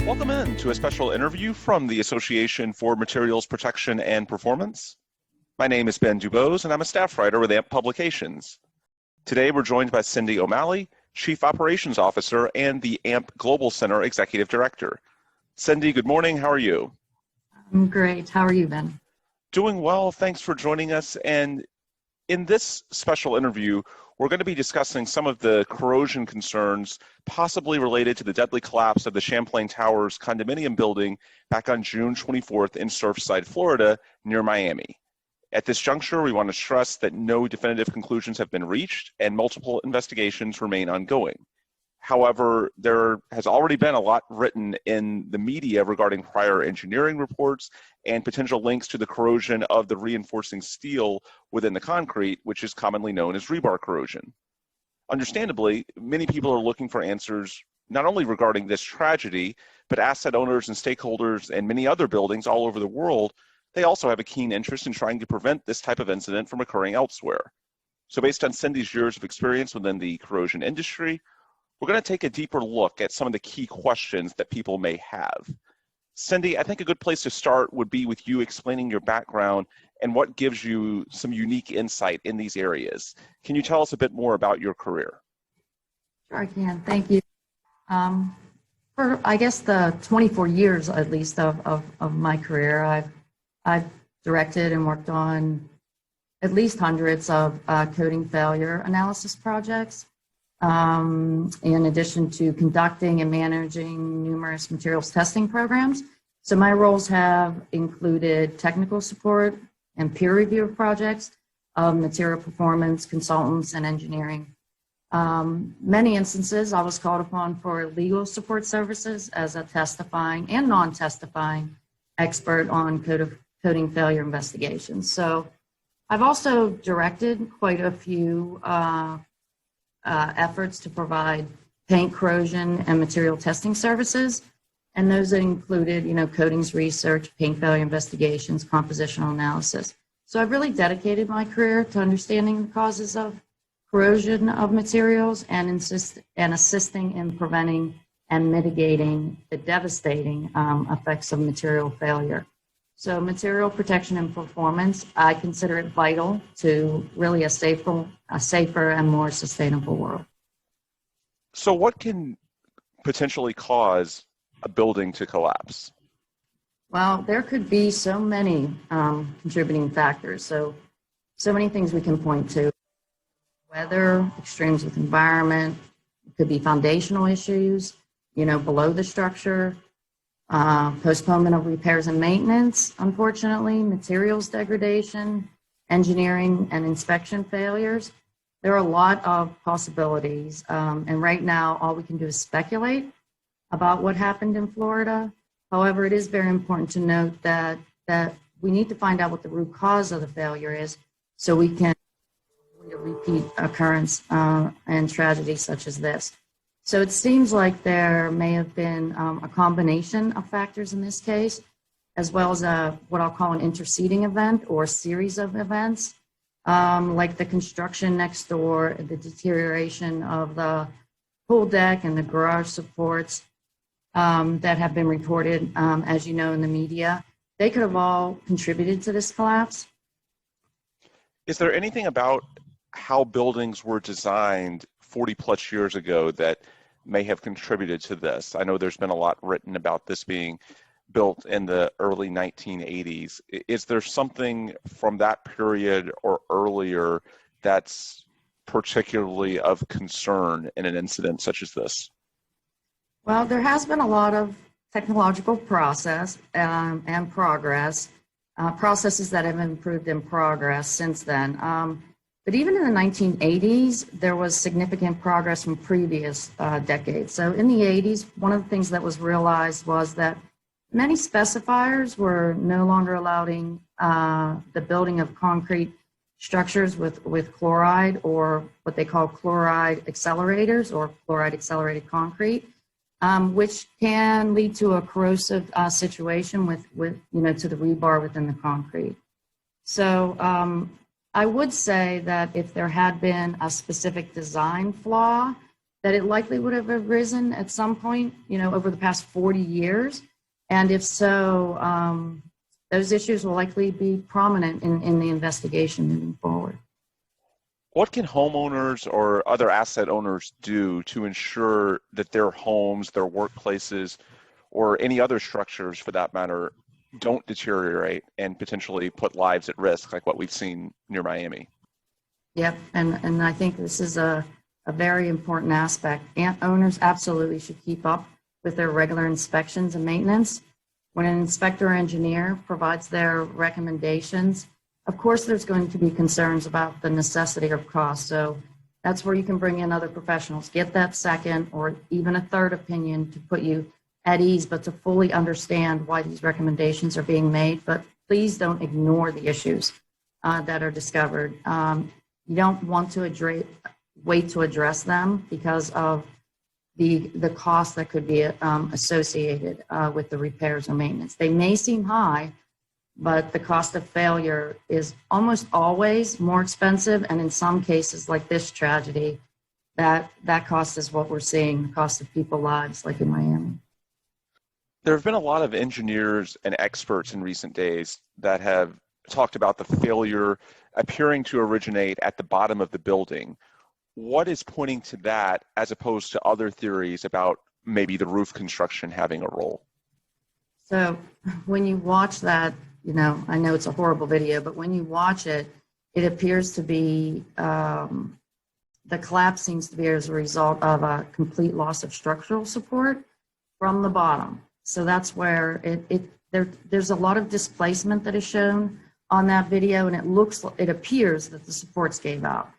Welcome in to a special interview from the Association for Materials Protection and Performance. My name is Ben Dubose, and I'm a staff writer with AMP Publications. Today, we're joined by Cindy O'Malley, Chief Operations Officer and the AMP Global Center Executive Director. Cindy, good morning. How are you? I'm great. How are you, Ben? Doing well. Thanks for joining us. And in this special interview, we're going to be discussing some of the corrosion concerns possibly related to the deadly collapse of the Champlain Towers condominium building back on June 24th in Surfside, Florida, near Miami. At this juncture, we want to stress that no definitive conclusions have been reached and multiple investigations remain ongoing. However, there has already been a lot written in the media regarding prior engineering reports and potential links to the corrosion of the reinforcing steel within the concrete, which is commonly known as rebar corrosion. Understandably, many people are looking for answers not only regarding this tragedy, but asset owners and stakeholders and many other buildings all over the world, they also have a keen interest in trying to prevent this type of incident from occurring elsewhere. So based on Cindy's years of experience within the corrosion industry, we're going to take a deeper look at some of the key questions that people may have. Cindy, I think a good place to start would be with you explaining your background and what gives you some unique insight in these areas. Can you tell us a bit more about your career? Sure, I can. Thank you. For, I guess, the 24 years, at least, of my career, I've directed and worked on at least hundreds of coating failure analysis projects. In addition to conducting and managing numerous materials testing programs. So my roles have included technical support and peer review of projects, material performance, consultants, and engineering. Many instances I was called upon for legal support services as a testifying and non-testifying expert on coating failure investigations. So I've also directed quite a few efforts to provide paint corrosion and material testing services, and those that included, coatings research, paint failure investigations, compositional analysis. So I've really dedicated my career to understanding the causes of corrosion of materials and assisting in preventing and mitigating the devastating effects of material failure. So material protection and performance, I consider it vital to really a safer and more sustainable world. So what can potentially cause a building to collapse? Well, there could be so many contributing factors. So many things we can point to. Weather, extremes with environment, it could be foundational issues, below the structure, postponement of repairs and maintenance, unfortunately, materials degradation, engineering and inspection failures. There are a lot of possibilities, and right now all we can do is speculate about what happened in Florida. However, it is very important to note that we need to find out what the root cause of the failure is so we can avoid a repeat occurrence and tragedy such as this. So it seems like there may have been a combination of factors in this case, as well as what I'll call an interceding event or series of events, like the construction next door, the deterioration of the pool deck and the garage supports that have been reported, as you know, in the media. They could have all contributed to this collapse. Is there anything about how buildings were designed 40 plus years ago that may have contributed to this? I know there's been a lot written about this being built in the early 1980s. Is there something from that period or earlier that's particularly of concern in an incident such as this? Well, there has been a lot of technological process and progress, processes that have improved in progress since then. But even in the 1980s, there was significant progress from previous decades. So in the 80s, one of the things that was realized was that many specifiers were no longer allowing the building of concrete structures with chloride, or what they call chloride accelerators or chloride accelerated concrete, which can lead to a corrosive situation with to the rebar within the concrete. So I would say that if there had been a specific design flaw that it likely would have arisen at some point, over the past 40 years. And if so, those issues will likely be prominent in the investigation moving forward. What can homeowners or other asset owners do to ensure that their homes, their workplaces, or any other structures for that matter don't deteriorate and potentially put lives at risk like what we've seen near Miami? Yep, and I think this is a very important aspect. Owners absolutely should keep up with their regular inspections and maintenance. When an inspector or engineer provides their recommendations, of course there's going to be concerns about the necessity or cost. So that's where you can bring in other professionals, get that second or even a third opinion to put you at ease, but to fully understand why these recommendations are being made. But please don't ignore the issues that are discovered. You don't want to wait to address them because of the cost that could be associated with the repairs or maintenance. They may seem high, but the cost of failure is almost always more expensive, and in some cases, like this tragedy, that cost is what we're seeing, the cost of people's lives, like in Miami. There have been a lot of engineers and experts in recent days that have talked about the failure appearing to originate at the bottom of the building. What is pointing to that as opposed to other theories about maybe the roof construction having a role? So when you watch that, I know it's a horrible video, but when you watch it, it appears to be, the collapse seems to be as a result of a complete loss of structural support from the bottom. So that's where there's a lot of displacement that is shown on that video, and it appears that the supports gave out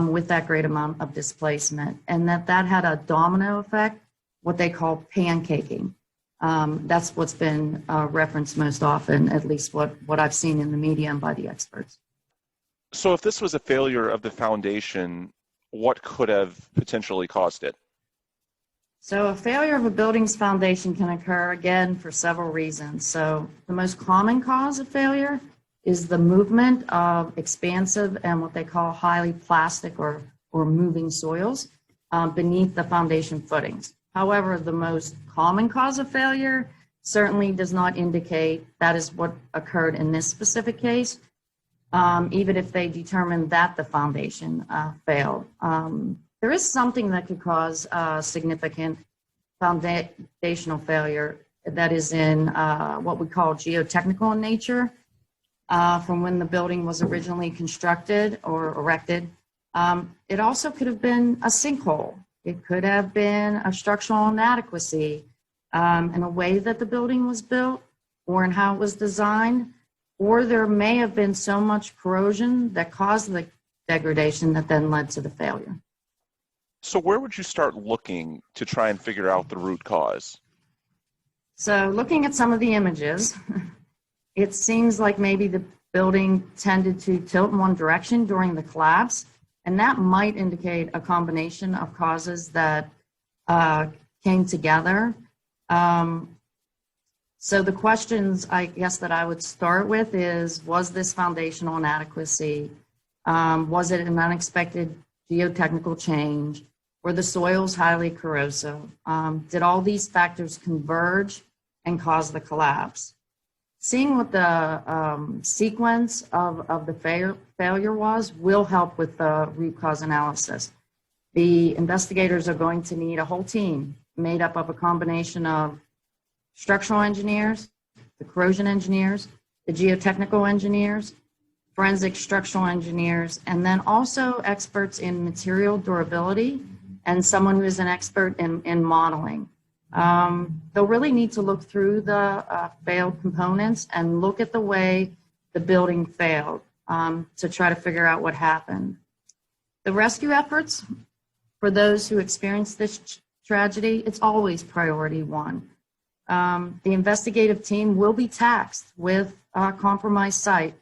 with that great amount of displacement, and that had a domino effect, what they call pancaking. That's what's been referenced most often, at least what I've seen in the media and by the experts. So if this was a failure of the foundation, what could have potentially caused it? So a failure of a building's foundation can occur, again, for several reasons. So the most common cause of failure is the movement of expansive and what they call highly plastic or moving soils beneath the foundation footings. However, the most common cause of failure certainly does not indicate that is what occurred in this specific case, even if they determined that the foundation failed. There is something that could cause significant foundational failure that is in what we call geotechnical in nature. From when the building was originally constructed or erected. It also could have been a sinkhole. It could have been a structural inadequacy in a way that the building was built or in how it was designed, or there may have been so much corrosion that caused the degradation that then led to the failure. So where would you start looking to try and figure out the root cause? So looking at some of the images, it seems like maybe the building tended to tilt in one direction during the collapse, and that might indicate a combination of causes that came together. So the questions, I guess, that I would start with is, was this foundational inadequacy? Was it an unexpected geotechnical change? Were the soils highly corrosive? Did all these factors converge and cause the collapse? Seeing what the sequence of the failure was will help with the root cause analysis. The investigators are going to need a whole team made up of a combination of structural engineers, the corrosion engineers, the geotechnical engineers, forensic structural engineers, and then also experts in material durability and someone who is an expert in modeling. They'll really need to look through the failed components and look at the way the building failed to try to figure out what happened. The rescue efforts for those who experienced this tragedy, it's always priority one. The investigative team will be taxed with a compromised site,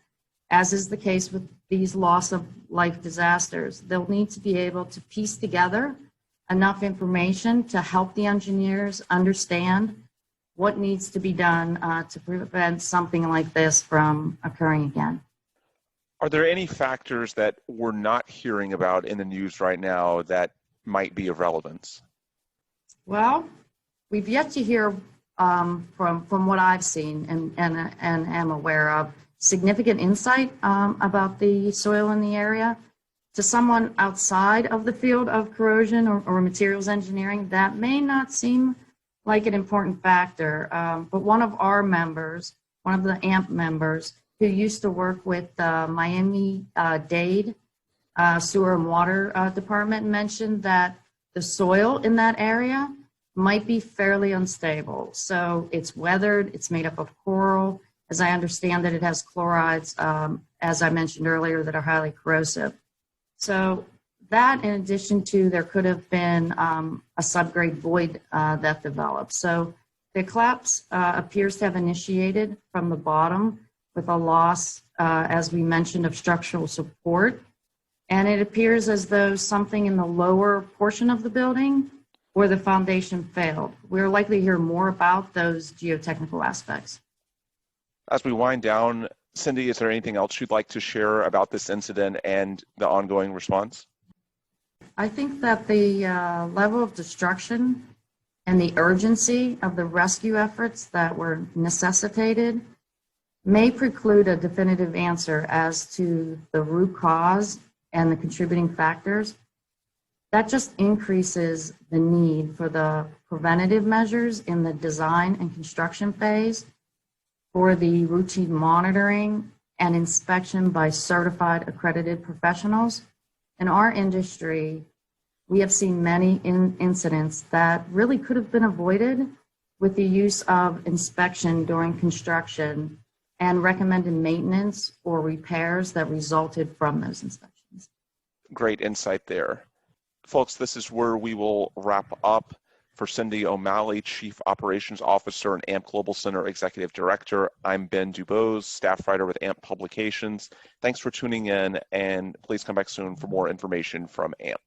as is the case with these loss of life disasters. They'll need to be able to piece together enough information to help the engineers understand what needs to be done to prevent something like this from occurring again. Are there any factors that we're not hearing about in the news right now that might be of relevance? Well, we've yet to hear from what I've seen and am aware of significant insight about the soil in the area. To someone outside of the field of corrosion or materials engineering, that may not seem like an important factor. But one of our members, one of the AMP members, who used to work with Miami-Dade Sewer and Water Department, mentioned that the soil in that area might be fairly unstable. So it's weathered, it's made up of coral. As I understand it, it has chlorides, as I mentioned earlier, that are highly corrosive. So that, in addition to, there could have been a subgrade void that developed. So the collapse appears to have initiated from the bottom with a loss, as we mentioned, of structural support. And it appears as though something in the lower portion of the building or the foundation failed. We're likely to hear more about those geotechnical aspects. As we wind down, Cindy, is there anything else you'd like to share about this incident and the ongoing response? I think that the level of destruction and the urgency of the rescue efforts that were necessitated may preclude a definitive answer as to the root cause and the contributing factors. That just increases the need for the preventative measures in the design and construction phase, for the routine monitoring and inspection by certified accredited professionals. In our industry, we have seen many incidents that really could have been avoided with the use of inspection during construction and recommended maintenance or repairs that resulted from those inspections. Great insight there. Folks, this is where we will wrap up. For Cindy O'Malley, Chief Operations Officer and AMP Global Center Executive Director, I'm Ben Dubose, staff writer with AMP Publications. Thanks for tuning in, and please come back soon for more information from AMP.